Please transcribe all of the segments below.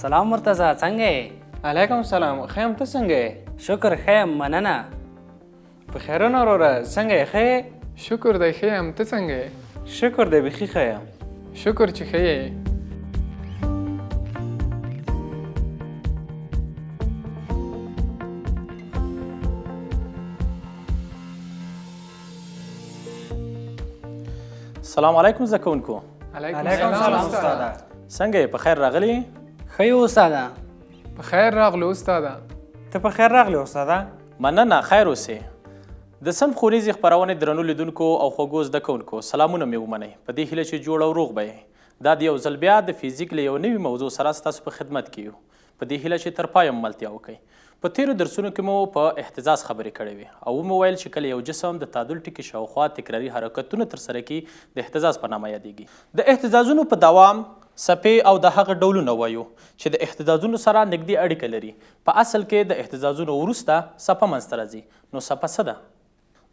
سلام مرتضی څنګه یې؟ علیکم سلام ښه یم ته څنګه یې؟ شکر ښه یم مننه. په خیرونه وروره څنګه یې ښه یې؟ شکر دی ښه یم ته څنګه یې؟ شکر دی بیخي ښه یم. شکر چې ښه یې. سلام علیکم زده کوونکو. علیکم سلام استاده. څنګه یې په خیر راغلی؟ ښه یو استاده. په خیر راغلو استاده. ته په خیر راغلی استاده. مننه خیر اوسې. د صنف ښوونیزې خپرونې درنو لیدونکو او خوږو زده کوونکو سلامونه مې ومنئ. په دې هیله چې جوړ او روغ به یې. دا د یو ځل بیا د فزیک له یو نوي موضوع سره ستاسو په خدمت کې یو. په دې هیله چې تر پایه ملتیا وکړئ. په تیرو درسونو کې مو په اهتزاز خبرې کړې وې او ومو ویل چې کله یو جسم د تعادل ټکي شاوخوا تکراري حرکتونه ترسره کړي د اهتزاز په نامه یادېږي. د اهتزازونو په دوام څپې او د هغه ډولونه وایو چې د اهتزازونو سره نږدې اړیکه لري. په اصل کې د اهتزازونو وروسته څپه منځته راځي. نو څپه څه ده؟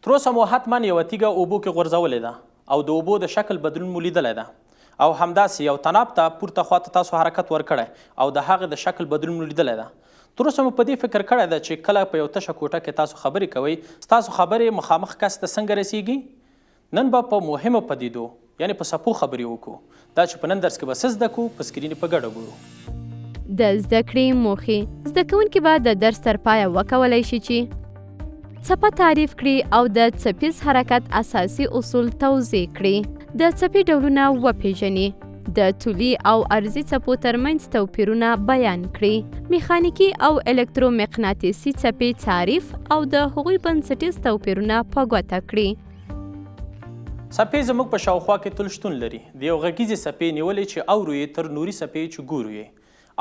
تر اوسه مو حتما یوه تیږه اوبو کې غورځولې ده او د اوبو د شکل بدلون مو لیدلی ده او همداسې یو تناب ته پورته خواته تاسو حرکت ورکړی او د هغې د شکل بدلون مو لیدلی ده. تر اوسه مو په دې فکر کړی ده چې کله په یو تشه کوټه کې تاسو خبرې کوئ ستاسو خبرې مخامخ کس ته څنګه رسیږي؟ نن به په مهمو پدیدو یعنې په څپو خبرې وکړو. دا چې په نن درس کې به څه زده کړو په سکرین په ګډه ګورو. د زده کړې موخې زده کوونکي به د درس تر پایه وکولی شي چې څپه تعریف کړي او د څپیز حرکت اساسي اصول توضیح کړي، د څپې ډولونه وپیژني، د طولي او عرضي څپو ترمنځ توپیرونه بیان کړي، میخانیکي او الکترومقناطیسي څپې تعریف او د هغوی بنسټیز توپیرونه په ګوته کړي. څپې زموږ په شاوخوا کې تل شتون لري. د یو غږیزې څپې نیولې چې اورو یې تر نوري څپې چې ګورو یې.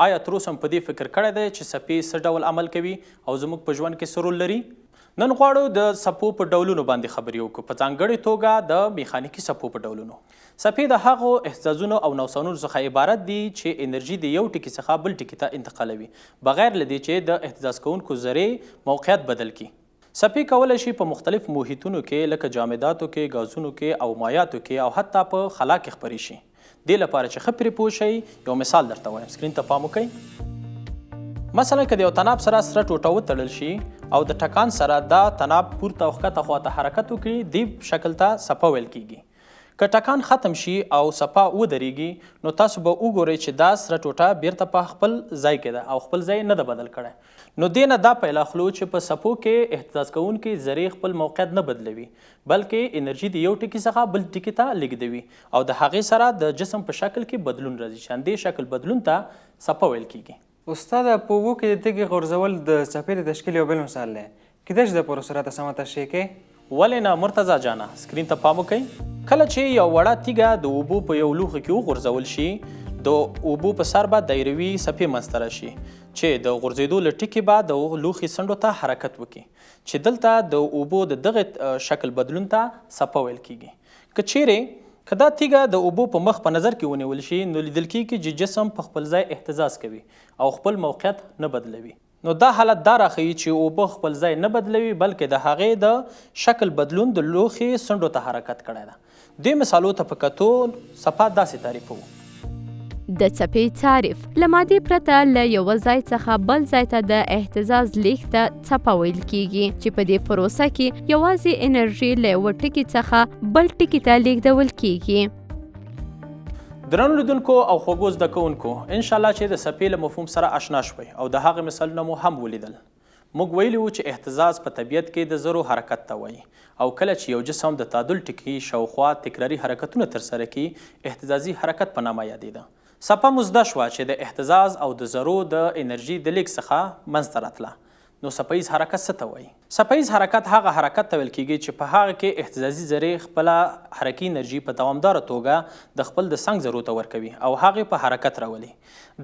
آیا تر اوسه په دې فکر کړی دی چې څپې څه ډول عمل کوي او زموږ په ژوند کې څه رول لري؟ نن غواړو د څپو په ډولونو باندې خبرې وکړو، په ځانګړې توګه د میخانیکي څپو په ډولونو. څپې د هغو اهتزازونو او نوسانونو څخه عبارت دي چې انرژي د یو ټکي څخه بل ټکي ته انتقالوي بغیر له دې چې د اهتزاز کوونکو ذرې موقعیت بدل کړي. څپې کولی شي په مختلف محیطونو کې لکه جامداتو کې، ګازونو کې او مایعاتو کې او حتی په خلا کې خپرې شي. دې لپاره چې ښه پرې پوه شئ یو مثال درته وایم. سکرین ته پام وکړئ. مثلا که د یو تناب سره سره ټوټه وتړل شي او د ټکان سره دا تناب پورته او ښکته خواته حرکت وکړي دې شکل ته څپه ویل کیږي. که ټکان ختم شي او څپه ودرېږي نو تاسو به وګورئ چې دا سره ټوټه بیرته په خپل ځای کې ده او خپل ځای نه ده بدل کړی. نو دې نه دا پیل اخلو چې په څپو کې اهتزاز کوونکي ذرې خپل موقعیت نه بدلوي بلکې انرژي د یو ټکي څخه بل ټکي ته لیږدوي او د هغې سره د جسم په شکل کې بدلون راځي چې همدې شکل بدلون ته څپه ویل کیږي. استاده په اوبو کې د تیږې غورځول د څپې د تشکیل یو بل مثال دی. کیدای شي د پروسه راته سمه تشریح کړې؟ ولې نه مرتضی جانه. سکرین ته پام وکړئ. کله چې یو وړه تیږه د اوبو په یو لوښي کې وغورځول شي د اوبو په سر به دایروي څپې منځته راشي چې د غورځېدو له ټکي به د لوښي څنډو ته حرکت وکړي چې دلته د اوبو د دغه شکل بدلون ته څپه ویل کیږي. که دا تیږه د اوبو په مخ په نظر کې ونیول شي نو لیدل کیږي چې جسم په خپل ځای اهتزاز کوي او خپل موقعیت نه بدلوي. نو دا حالت دا راښیي چې اوبه خپل ځای نه بدلوي بلکې د هغې د شکل بدلون د لوښي څنډو ته حرکت کړی ده. دې مثالو ته په کتو څپه داسې تعریفوو. د څپې تعریف له مادې پرته له یوه ځای څخه بل ځای ته د اهتزاز لیږد ته څپه ویل کیږي چې په دې پروسه کې یوازې انرژي له یوه ټکي څخه بل ټکي ته لیږدول کیږي. درنو لیدونکو او خوږو زده کوونکو انشاءالله چې د څپې له مفهوم سره اشنا شوئ او د هغې مثالونه مو هم ولیدل. موږ ویلي وو چې اهتزاز په طبیعت کې د ذرو حرکت ته وایي او کله چې یو جسم د تعادل ټکي شاوخوا تکراري حرکتونه ترسره کړي اهتزازي حرکت په نامه یادېده. څپه مو زده شوه چې د اهتزاز او د ذرو د انرژي د لیږد څخه منځته راتله. نو څپهیز حرکت څه ته وایي؟ څپهیز حرکت هغه حرکت ته ویل کیږي چې په هغه کې اهتزازي ذرې خپله حرکي انرژي په دوامداره توګه د خپل د څنګ ذرو ته ورکوي او هغې په حرکت راولي.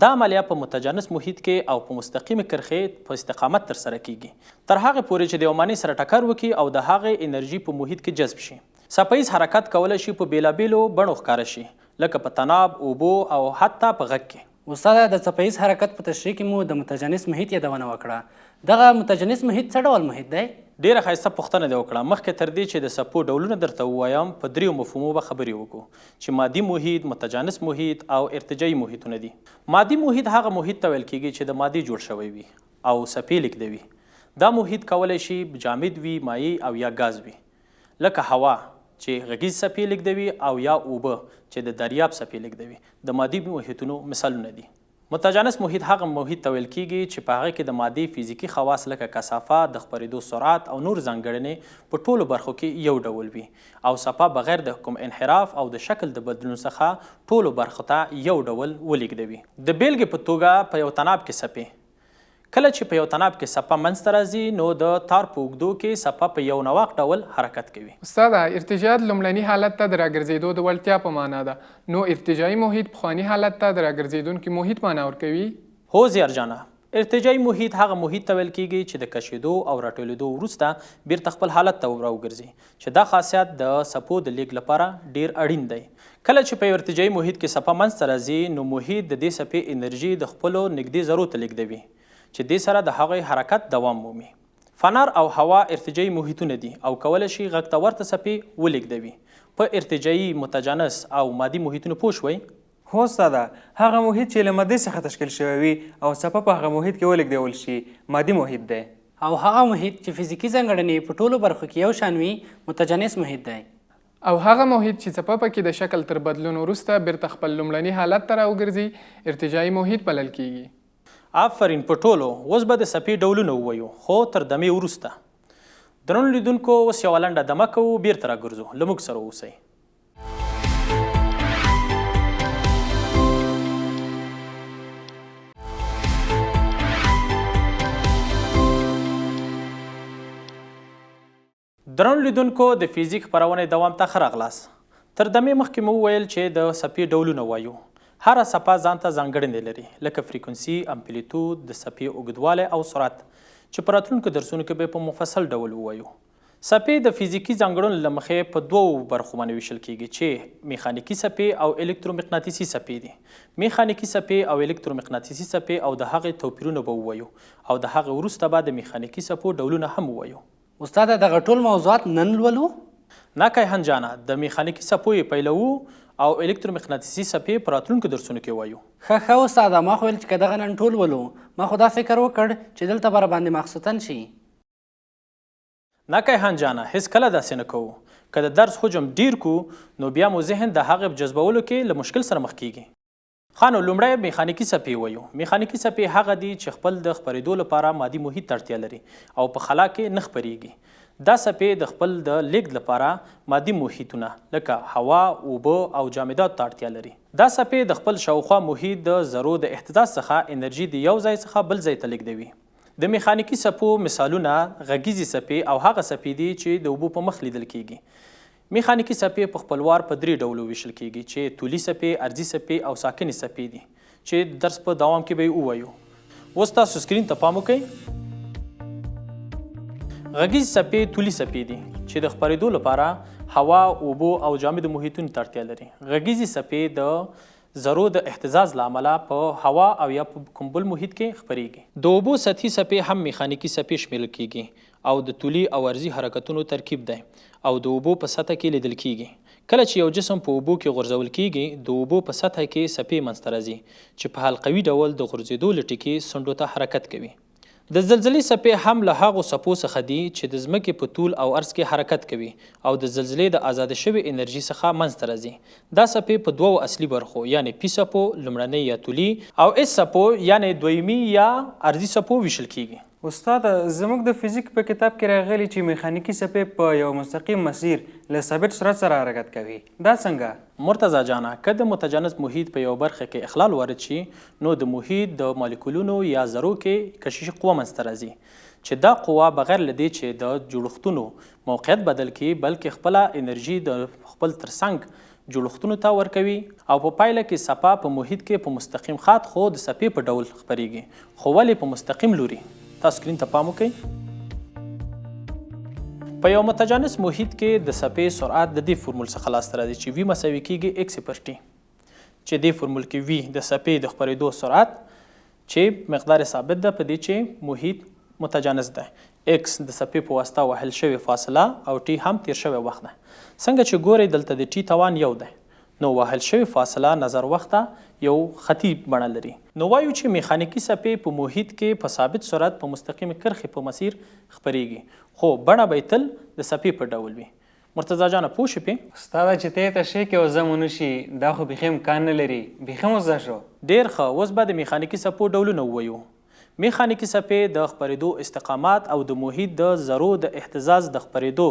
دا عملیه په متجانس محیط کې او په مستقیمې کرښې په استقامت ترسره کیږي تر هغې پورې چې د یو مانع سره ټکر وکړي او د هغې انرژي په محیط کې جذب شي. څپهیز حرکت کولی شي په بېلابېلو بڼو ښکاره شي لکه په تناب، اوبو او حتی په غږ کې. استاده د څپیز حرکت په تشریح کې مو د متجانس محیط یادونه وکړه. دغه متجانس محیط څه ډول محیط دی؟ ډیره ښایسته پوښتنه دې وکړه. مخکې تر دې چې د څپو ډولونه درته ووایم په دریو مفهومو به خبرې وکړو چې مادي محیط، متجانس محیط او ارتجاعي محیطونه دي. مادي محیط هغه محیط ته ویل کیږي چې د مادې جوړ شوی وي او څپې لیږدوي. دا محیط کولی شي جامد وي، مایع او یا ګاز وي، لکه هوا چې غږیز څپې لیږدوي او یا اوبه چې د دریاب څپې لیږدوي. د مادي محیطونو مثالونه دي. متجانس محیط هغه محیط ته ویل کیږي چې په هغه کې د مادې فزیکي خواص لکه کثافت، د خپرېدو سرعت او نور ځانګړنې په ټولو برخو کې یو ډول وي او څپه بغیر د کوم انحراف او د شکل د بدلون څخه ټولو برخو ته یو ډول ولیږدوي. د بیلګې په توګه په یو تناب کې څپې، کله چې په یو تناب کې څپه منځته راځي نو د تار په اوږدو کې څپه په یو نواق ډول حرکت کوي. استاده، ارتجاعات لومړني حالت ته د راګرځېدو د وړتیا په معنا ده، نو ارتجاعي محیط پخواني حالت ته د راګرځېدونکي محیط معنا ورکوي؟ هو زیارجانه، ارتجاعي محیط هغه محیط ته ویل کیږي چې د کشېدو او راټولېدو وروسته بیرته خپل حالت ته راوګرځي، چې دا خاصیت د څپو د لیږد لپاره ډیر اړین دی. کله چې په ارتجاعي محیط کې څپه منځته راځي نو محیط د دې څپې انرژي د خپلو نږدې ذرو ته لیږدوي چې دې سره د هغوی حرکت دوام مومي. فنر او هوا ارتجاعي محیطونه دي او کولی شي غږ ته ورته څپې ولیږدوي. په ارتجاعي، متجانس او مادي محیطونو پوه شوئ؟ هو استاده، هغه محیط چې له مادې څخه تشکیل شوی وي او څپه په هغه محیط کې ولیږدول شي مادي محیط دی. او هغه محیط چې فزیکي ځانګړنې په ټولو برخو کې یو شان وي متجانس محیط دی. او هغه محیط چې څپه پکې د شکل تر بدلون وروسته بیرته خپل لومړني حالت ته راوګرځي ارتجاعي محیط بلل کیږي. آفرین په ټولو. اوس به د څپې ډولونه ووایو خو تر دمې وروسته. درنو لیدونکو، اوس یوه لنډه دمه کوو، بیرته راګرځو. له موږ سره اوسئ. درنو لیدونکو، د فزیک خپرونې دوام ته ښه راغلاست. تر دمې مخکې مو وویل چې د څپې ډولونه وایو. هره څپه ځان ته ځانګړنې لري، لکه فریکونسي، امپلیتود، د څپې اوږدوالی او سرعت، چې په راتلونکو درسونو کې به په مفصل ډول ووایو. څپې د فزیکي ځانګړنو له مخې په دوو برخو باندې ویشل کیږي چې میخانیکي څپې او الکترومقناطیسي څپې دي. میخانیکي څپې او الکترومقناطیسي څپې او د هغې توپیرونه به ووایو او د هغې وروسته به د میخانیکي څپو ډولونه هم ووایو. استاده، دغه ټول موضوعات نن لولو؟ نه کیهان جانه، د میخانیکي څپو یې پیلوو او الکترومقناطیسي څپې په راتلونکو درسونو کې وایو. ښه استاده، ما خو ویل چې که دغه نن ټول ولو، ما خو دا فکر وکړ چې دلته به راباندې مقصودن شي. نه کیهان جانه، هېڅکله داسې نه کوو. که د درس حجم ډیر کو نو بیا مو ذهن د هغې په جذبولو کې له مشکل سره مخ کیږي. ښه، نو لومړی میخانیکي څپې وایو. میخانیکي څپې هغه دي چې خپل د خپرېدو لپاره مادي محیط ته اړتیا لري او په خلا کې نه خپرېږي. دا څپې د خپل د لیږد لپاره مادي محیطونه لکه هوا، اوبه او جامدات ته اړتیا لري. دا څپې د خپل شاوخوا محیط د ذرو د اهتزاز څخه انرژي د یو ځای څخه بل ځای ته لیږدوي. د میخانیکي څپو مثالونه غږیزې څپې او هغه څپې دي چې د اوبو په مخ لیدل کیږي. میخانیکي څپې په خپلوار په درې ډولو ویشل کیږي چې طولي څپې، ارضي څپې او ساکنې څپې دي چې درس په دوام کې به یې ووایو. اوس تاسو سکرین ته پام وکړئ. غږیز څپې طولي څپې دي چې د خپرېدو لپاره هوا، اوبو او جامدو محیطونو ته اړتیا لري. غږیزې څپې د ذرو د اهتزاز له امله په هوا او یا په کوم بل محیط کې خپرېږي. د اوبو سطحي څپې هم میخانیکي څپې شمیرل کیږي او د طولي او ارضي حرکتونو ترکیب دی او د اوبو په سطح کې لیدل کیږي. کله چې یو جسم په اوبو کې غورځول کیږي، د اوبو په سطح کې څپې منځته راځي چې په حلقوي ډول د غورځېدو له ټیکې څنډو ته حرکت کوي. د زلزلې څپې هم له هغو څپو څخه دي چې د ځمکې په طول او عرض کې حرکت کوي او د زلزلې د ازاده شوې انرژي څخه منځته راځي. دا څپې په دوو اصلي برخو یعنی پي څپو لومړنۍ یا طولي او اس څپو یعنی دویمي یا ارضي څپو ویشل کیږي. استاد، زموږ د فزیک په کتاب کې راغلي چې میخانیکي څپې په یو مستقیم مسیر له ثابت سرعت سره حرکت کوي. دا څنګه؟ مرتضی جانه، که د متجانس محیط په یو برخه کې اخلال وارد شي نو د محیط د مالیکولونو یا ذرو کې کششي قوه منځته راځي چې دا قوه بغیر له دې چې د جوړښتونو موقعیت بدل کړي بلکې خپله انرژي د خپل ترڅنګ جوړښتونو ته ورکوي او په پایله کې څپه په محیط کې په مستقیم خط خو د څپې په ډول خپریږي، خو ولې په مستقیم لوري؟ تاسو سکرین ته پام وکړئ. په یو متجانس محیط کې د څپې سرعت د دې فورمول څخه لاسته راځي چې V مساوي کیږي x پر t. چې دې فورمول کې وي د څپې د خپرېدو سرعت چې مقدار ثابت ده په دې چې محیط متجانس ده. x د څپې په واسطه وهل شوې فاصله او t هم تیر شوی وخت ده. څنګه چې ګورئ دلته د t توان یو ده، نو وهل شوې فاصله نظر وخته یو خطي بڼه لري. نو وایو چې میخانیکي څپې په محیط کې په ثابت سرعت په مستقیم کرښې په مسیر خپریږي، خو بڼه به تل د څپې په ډول وي. مرتضی جانه پوه شوې؟ استاده چې ته تشریح کې وزم ونه شي دا خو بیخي امکان نه لري، بیخي مو زده شو. ډېر ښه. اوس به د میخانیکي څپو ډولونه ووایو. میخانیکي څپې د خپرېدو استقامات او د محیط د ذرو د اهتزاز د خپرېدو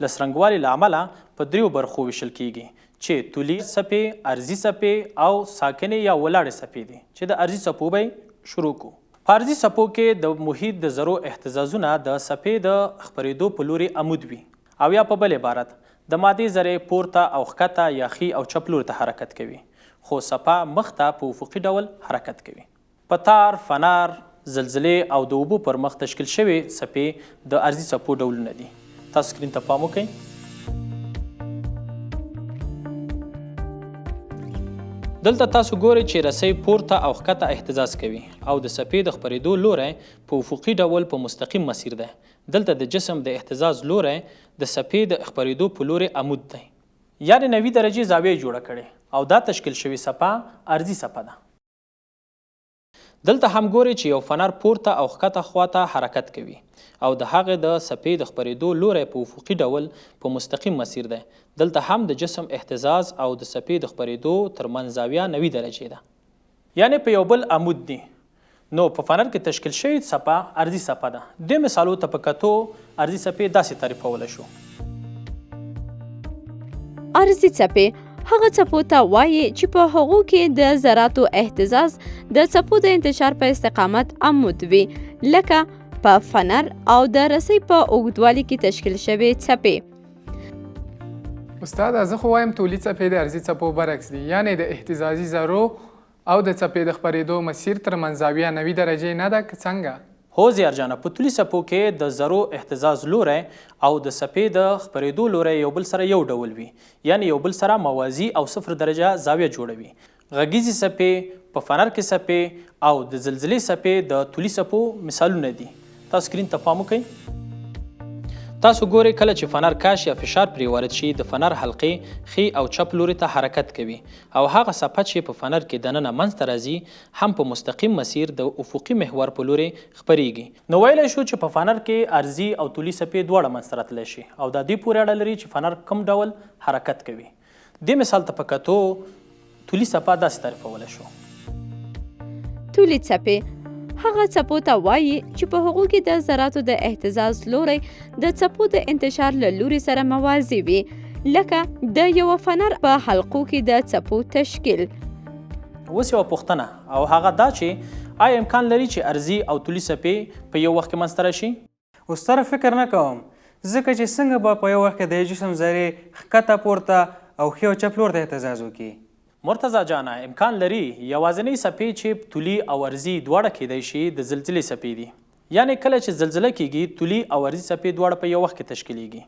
له څرنګوالي له امله په دریو برخو ویشل کیږي چې طولي څپې، عرضي څپې او ساکنې یا ولاړې څپې دي چې د عرضي څپو به شروع کو. په عرضي څپو کې د محیط د ذرو اهتزازونه د څپې د خپرېدو په لوري عمود وي، او یا په بل عبارت د مادې ذرې پورته او ښکته یا ښي او چپ لوري ته حرکت کوي، خو څپه مخ ته په افقي ډول حرکت کوي. په تار، فنار، زلزلې او د اوبو پر مخ تشکیل شوې څپې د عرضي څپو ډولونه دي. تاسو سکرین ته پام وکړئ. دلته تاسو ګورئ چې رسۍ پورته او ښکته اهتزاز کوي او د څپې د خپرېدو لوری په افقي ډول په مستقیم مسیر ده. دلته د جسم د اهتزاز لوری د څپې د خپرېدو په لوري عمود دی، یعنې 90 درجې زاویه جوړه کړې او دا تشکیل شوې څپه عرضي څپه ده. دلته هم ګورئ چې یو فنر پورته او ښکته خواته حرکت کوي او د هغې د څپې د خپرېدو لوری په افقي ډول په مستقیم مسیر دی. دلته هم د جسم اهتزاز او د څپې د خپرېدو ترمنځ زاویه 90 درجې ده، یعنې په یو بل عمود دي. نو په فنر کې تشکیل شوې څپه عرضي څپه ده. دې مثالو ته په کتو عرضي څپې داسې تعریفولی شو. عرضي څپې هغه څپو ته وایي چې په هغو کې د ذراتو اهتزاز د څپو د انتشار په استقامت عمود وي، لکه په فنر او د رسۍ په اوږدوالي کې تشکیل شوې څپې. استاده زه خو وایم طولي څپې د عرضي څپو برعکس دي، یعنې د اهتزازي ذرو او د څپې د خپرېدو مسیر ترمنځ زاویه 90 درجې نه ده که څنګه؟ هو زیارجانه، په طولي څپو کې د ذرو اهتزاز لوری او د څپې د خپرېدو لوری یو بل سره یو ډول وي، یعنې یو بل سره موازي او 0 درجه زاویه جوړوي. غږیزې څپې، په فنر کې څپې او د زلزلې څپې د طولي څپو مثالونه دي. تاسو سکرین ته پام وکړئ. تاسو ګورئ کله چې فنر کاش یا فشار پرې وارد شي د فنر حلقې ښي او چپ لوري ته حرکت کوي او هغه څپه چې په فنر کې دننه منځته راځي هم په مستقیم مسیر د افقي محور په لوري خپریږي. نو ویلی شو چې په فنر کې عرضي او طولي څپې دواړه منځته راتلی شي او دا دې پورې اړه لري چې فنر کوم ډول حرکت کوي. دې مثال ته په کتو طولي څپه داسې تعریفولی شو. طولي څپې هغه څپو ته وایي چې په هغو کې د ذراتو د اهتزاز لوری د څپو د انتشار له لوري سره موازي وي، لکه د یو فنر په حلقو کې د څپو تشکیل. اوس یوه پوښتنه او هغه دا چې آیا امکان لري چې عرضي او طولي څپې په یو وخت کې منځته راشي؟ استاده فکر نه کوم، ځکه چې څنګه به په یو وخت کې د جسم ذرې ښکته پورته او ښي او چپ لور ته اهتزاز وکړي. مرتضی جانه امکان لري. یوازینۍ څپې چې طولي او عرضي دواړه کیدی شي د زلزلې څپې دي، یعنې کله چې زلزله کیږي طولي او عرضي څپې دواړه په یو وخت کې تشکیلیږي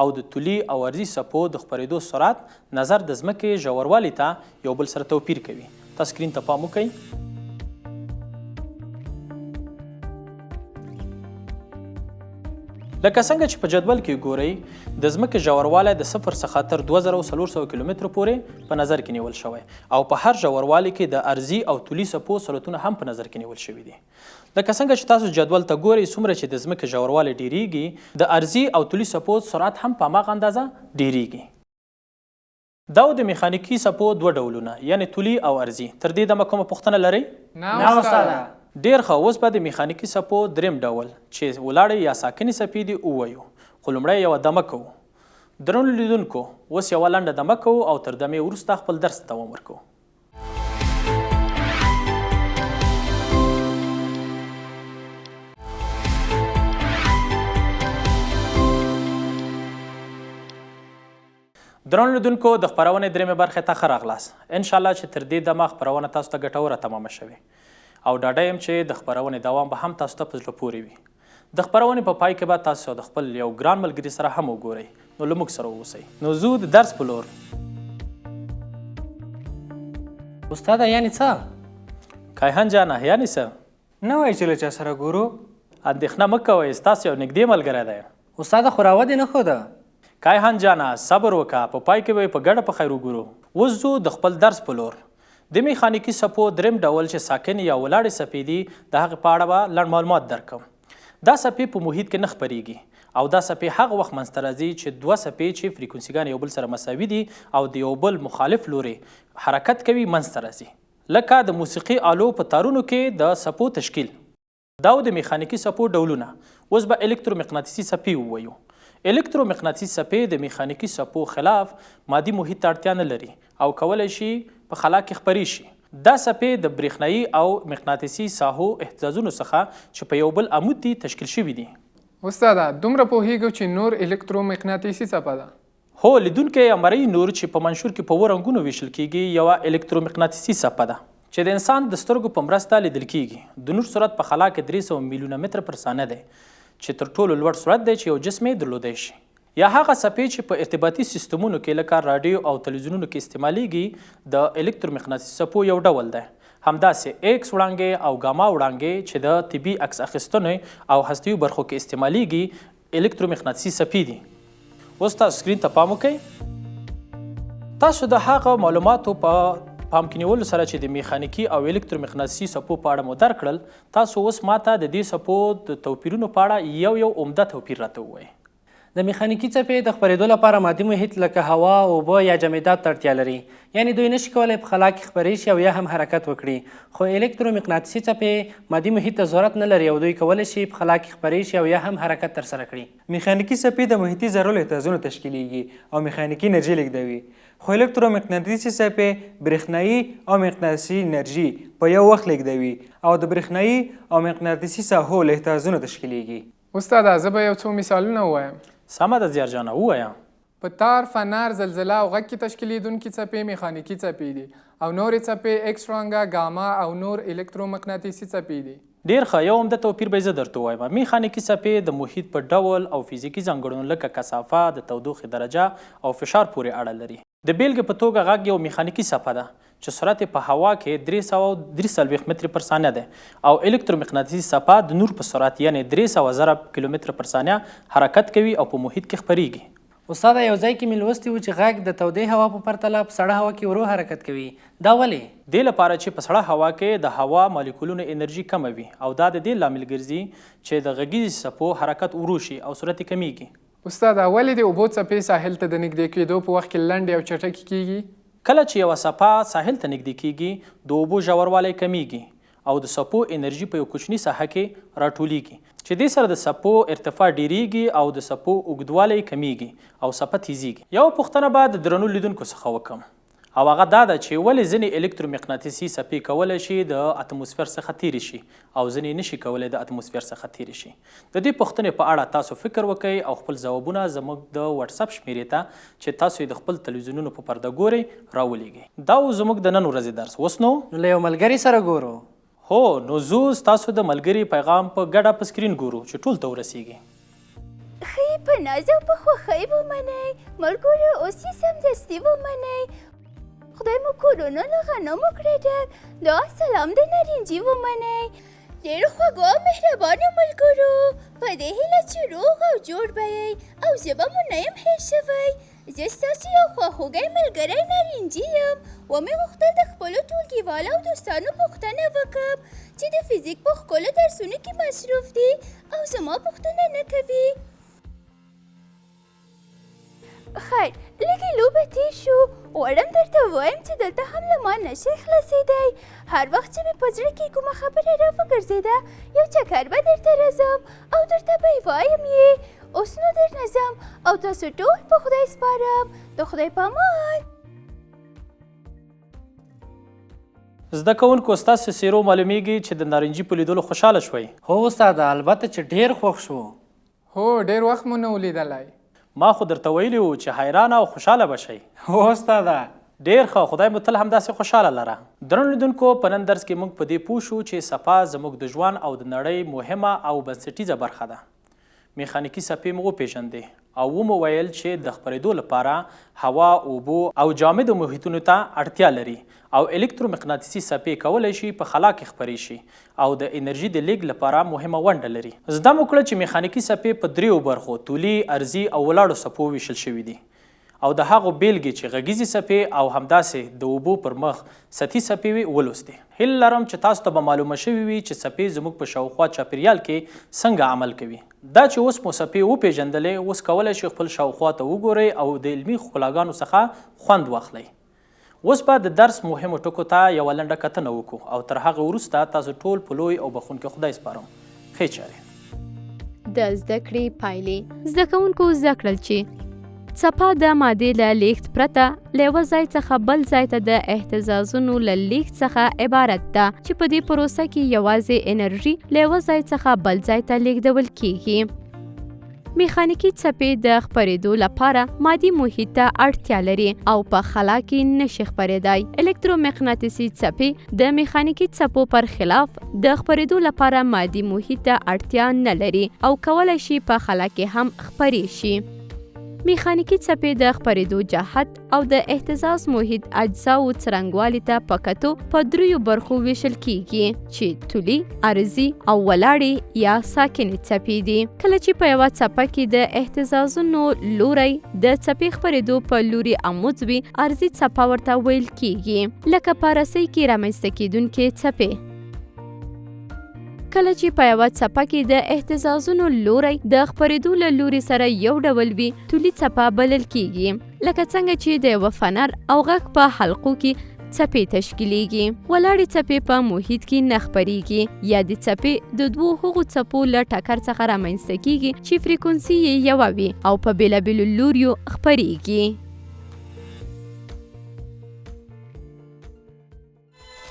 او د طولي او عرضي څپو د خپرېدو سرعت نظر د ځمکې ژوروالي ته یو بل سره توپیر کوي. تاسو سکرین ته پام وکړئ. لکه څنګه چې په جدول کې ګورئ د ځمکې ژوروالی د 0 څخه تر 2400 کیلومترو پورې په نظر کې نیول شوی او په هر ژوروالي کې د عرضي او طولي څپو سرعتونه هم په نظر کې نیول شوي دي. لکه څنګه چې تاسو جدول ته ګورئ څومره چې د ځمکې ژوروالی ډیریږي د عرضي او طولي څپو سرعت هم په هماغه اندازه ډیریږي. دا د میخانیکي څپو دوه ډولونه یعنې طولي او عرضي. تر دې دمه کومه پوښتنه لرئ؟ نه استاده. ډېر ښه. اوس به د میخانیکي څپو دریم ډول چې ولاړې یا ساکنې څپې دي ووایو، خو لومړی یوه دمه کوو. درنو لیدونکو اوس یوه لنډه دمه کوو او تر دمې وروسته خپل درس ته دوام ورکوو. درنو لیدونکو د خپرونې درېیمې برخې ته ښه راغلاست. انشاءالله چې تر دې دمه خپرونه تاسو ته ګټوره تمامه شوې او ډاډه یم چې د خپرونې دوام به هم تاسو ته په زړه پورې وي. د خپرونې په پای کې به تاسو د خپل یو ګران ملګري سره هم وګورئ. نو له موږ سره واوسئ. نو ځو د درس په لور. استاده یعنې څه؟ کایهن جانه یعنې څه؟ نه وایي چې له چا سره ګورو. اندېښنه مه کوئ، ستاسو یو نږدې ملګری دی. استاده خو راودې نه ښوده. کایهن جانه صبر وکړه، په پای کې به یې په ګډه په خیر وګورو. اوس ځو د خپل درس په لور. د میخانیکي څپو دریم ډول چې ساکن یا ولاړې څپې دي د هغې په اړه به لنډ معلومات درکړم. دا څپې په محیط کې نه خپریږي او دا څپې هغه وخت منځته راځي چې دوه څپې چې فریکونسیګان یو بل سره مساوي دي او د یو بل مخالف لوري حرکت کوي منځته راځي. لکه د موسیقي آلو په تارونو کې د څپو تشکیل. دا د میخانیکي څپو ډولونه. اوس به الکترومقناطیسي څپې ووایو. الکترومقناطیسي څپې د میخانیکي څپو خلاف مادي محیط ته اړتیا نه لري او کولی شي په خلا کې خپرې شي. دا څپې د برېښنایي او مقناطیسي ساحو اهتزازونو څخه چې په یو بل عمود دي تشکیل شوي دي. استاده دومره پوهیږو چې نور الکترومقناطیسي څپه ده؟ هو، لیدونکی مرئي نور چې په منشور کې په اووه رنګونو ویشل کیږي یوه الکترومقناطیسي څپه ده چې د انسان د سترګو په مرسته لیدل کیږي. د نور سرعت په خلا کې 300 میلیونه متر پر ثانیه دی چې تر ټولو لوړ سرعت دی چې یو جسم یې درلودی شي. یا هغه څپې چې په ارتباطي سیستمونو کې لکه راډیو او تلویزیونونو کې استعمالیږي د الکترومقناطیسي څپو یو ډول دی. همداسې ایکس وړانګې او ګاما وړانګې چې د طبي عکس اخیستنې او هستیو برخو کې استعمالیږي الکترومقناطیسي څپې دي. اوس تاسو سکرین ته پام وکړئ. تاسو د هغه معلوماتو په پام کې نیولو سره چې د میخانیکي او الکترومقناطیسي څپو په اړه مو درک کړل، تاسو اوس ماته د دې څپو د توپیرونو په اړه یو عمده توپیر راته ووایئ. د میخانیکي څپې د خپرېدو لپاره مادي محیط لکه هوا، اوبه یا جامدات ته اړتیا لري. یعنې دوی نشي کولی په خلا کې خپرې شي او یا هم حرکت وکړي. خو الکترومقناطیسي څپې مادي محیط ته ضرورت نه لري او دوی کولی شي په خلا کې خپرې شي او یا هم حرکت ترسره کړي. میخانیکي څپې د محیطي ذرو له اهتزازونو تشکیلیږي او میخانیکي انرژي لیږدوي. خو الکترومقناطیسي څپې برېښنایي او مقناطیسي انرژي په یو وخت لیږدوي او د برېښنایي او مقناطیسي ساحو له اهتزازونو تشکیلیږي. استاده زه به یو څو مثالونه ووایم. سمه ده زیار جانه، ووایه. په تار، فنر، زلزله او غږ کې تشکیلیدونکي څپې میخانیکي څپې دي او نورې څپې ایکس وړانګه، ګاما او نور الکترومقناطیسي څپې دي. ډېر ښه، یو عمده توپیر به یې زه درته ووایم. میخانیکي څپې د محیط په ډول او فزیکي ځانګړنو لکه کثافه، د تودوخې درجه او فشار پورې اړه لري. د بیلګې په توګه غږ یو میخانیکي څپه ده چې سرعت یې په هوا کې 343 متر پر ثانیه دی او الکترومقناطیسي څپه د نور په سرعت یعنې 300,000 کیلومتر پر ثانیه حرکت کوي او په محیط کې خپریږي. استاده یو ځای کې مې لوستي وو چې غږ د تودې هوا په پرتله په سړه هوا کې ورو حرکت کوي. دا ولې؟ دې لپاره چې په سړه هوا کې د هوا مالیکولونو انرژي کمه وي او دا د دې لامل ګرځي چې د غږیزې څپو حرکت ورو شي او سرعت یې کمیږي. استاده ولې د اوبو څپې ساحل ته د نږدې کېدو په وخت کې لنډې او چټکې کیږي؟ کله چې یوه څپه ساحل ته نږدې کیږي د اوبو ژوروالی کمیږي او د څپو انرژي په یو کوچني ساحه کې راټولیږي چې دې سره د څپو ارتفاع ډیریږي او د څپو اوږدوالی کمیږي او څپه تیزیږي. یوه پوښتنه به د درنو لیدونکو څخه وکړم او هغه دا ده چې ولې ځینې الکترومقناطیسي څپې کولی شي د اتموسفیر څخه تیرې شي او ځینې نشي کولی د اتموسفیر څخه تیرې شي. د دې پوښتنې په اړه تاسو فکر وکړئ او خپل ځوابونه زموږ د واتساپ شمیرې ته چې تاسو یې د خپل تلویزیونونو په پرده ګورئ راولیږئ. دا زموږ د نن ورځې درس. اوس نو له یو ملګري سره ګورو. هو، نو زو ستاسو د ملګري پیغام په ګډه په سکرین ګورو چې ټول ته ورسیږي. ښه په ناز او په خوښۍ ومنئ، ملګرو اوس یې سمدستي ومنئ. خدای مو کورونه له غنمو کړی ډک، دا سلام د نارنجي ومنئ. ډېر خوږو او مهربانو ملګرو، په دې هیله چې روغ او جوړ به یئ او زه به مو نه یم هېر شوی. زه ستاسو یو خواخوږی ملګری نارنجي یم. ومې غوښتل د خپلو ټولګیوالو او دوستانو پوښتنه وکړم چې د فزیک په ښکلو درسونو کې مصروف دي او زما پوښتنه نه کوي. خیر لږې لوبه تېر شو. غواړم درته ووایم چې دلته هم له ما نشئ خلاصېدی. هر وخت چې مې په زړه کې کومه خبره راوګرځېده یو چکر به درته راځم او درته به یې وایم یې. اوس نو درنه ځم او تاسو ټول په خدای سپارم. د خدای په امان. زده کوونکو ستاسو څېرو معلومیږي چې د نارنجي په لیدلو خوشحاله شوئ. هو استاده البته چې ډېر خوښ شو. هو ډېر وخت مو نه ولیدلی. ما خو درته ویلي وو چې حیرانه او خوشحاله به شئ. هو استاده. ډېر ښه، خدای مو تل همداسې خوشحاله لره. درنو لیدونکو په نن درس کې موږ په دې پوه شو چې څپه زموږ د ژوند او د نړۍ مهمه او بنسټیزه برخه ده. میخانیکي څپې مو وپېژندې او ومو ویل چې د خپرېدو لپاره هوا، اوبو او جامدو محیطونو ته اړتیا لري او الکترومقناطیسي څپې کولی شي په خلا کې خپرې شي او د انرژي د لیږد لپاره مهمه ونډه لري. زده مو کړه چې میخانیکي څپې په 3 برخو طولي، ارضي او ولاړو څپو ویشل شوي دي او د هغو بیلګې چې غږیزې څپې او همداسې د اوبو پر مخ سطحي څپې وي ولوستې. هیله لرم چې تاسو ته به معلومه شوي وي چې څپې زموږ په شاوخوا چاپیریال کې څنګه عمل کوي. دا چې اوس مو څپې وپېژندلې، اوس کولی شئ خپل شاوخوا ته وګورئ او د علمي ښکلاګانو څخه خوند واخلئ. اوس به د درس مهمو ټکو ته یوه لنډه کتنه وکړو او تر هغه وروسته تاسو ټول په لوی او بخښونکي خدای سپارم. ښې چارې. د زده کړې پایلې. زده کوونکو زده کړل چې څپه د مادې له لیږد پرته له یوه ځای څخه بل ځای ته د اهتزازونو له لیږد څخه عبارت ده چې په دې پروسه کې یوازې انرژي له یوه ځای څخه بل ځای ته لیږدول کیږي. میخانیکي څپې د خپرېدو لپاره مادي محیط ته اړتیا لري او په خلا کې نشي خپرېدای. الکترومقناطیسي څپې د میخانیکي څپو پر خلاف د خپرېدو لپاره مادي محیط ته اړتیا نه لري او کولی شي په خلا کې هم خپرې شي. میخانیکي څپې د خپرېدو جهت او د اهتزاز محیط اجزاو څرنګوالي ته په کتو په 3 برخو ویشل کیږي چې طولي، ارضي او ولاړې یا ساکنې څپې دي. کله چې په یوه څپه کې د اهتزازونو لوری د څپې خپرېدو په لوري اموځ وي، ارضي څپه ورته ویل کیږي، لکه په رسۍ کې رامنځته کیدونکې څپې. کله چې په یوه څپه کې د اهتزازونو لوری د خپرېدو له لوري سره یو ډول وي، طولي څپه بلل کیږي، لکه څنګه چې د یوه فنر او غږ په حلقو کې څپې تشکیلیږي. ولاړې څپې په محیط کې نه خپریږي یا د څپې د 2 هغو څپو له ټکر څخه رامنځته کیږي چې فریکونسي یې یوه وي او په بېلابېلو لوریو خپریږي.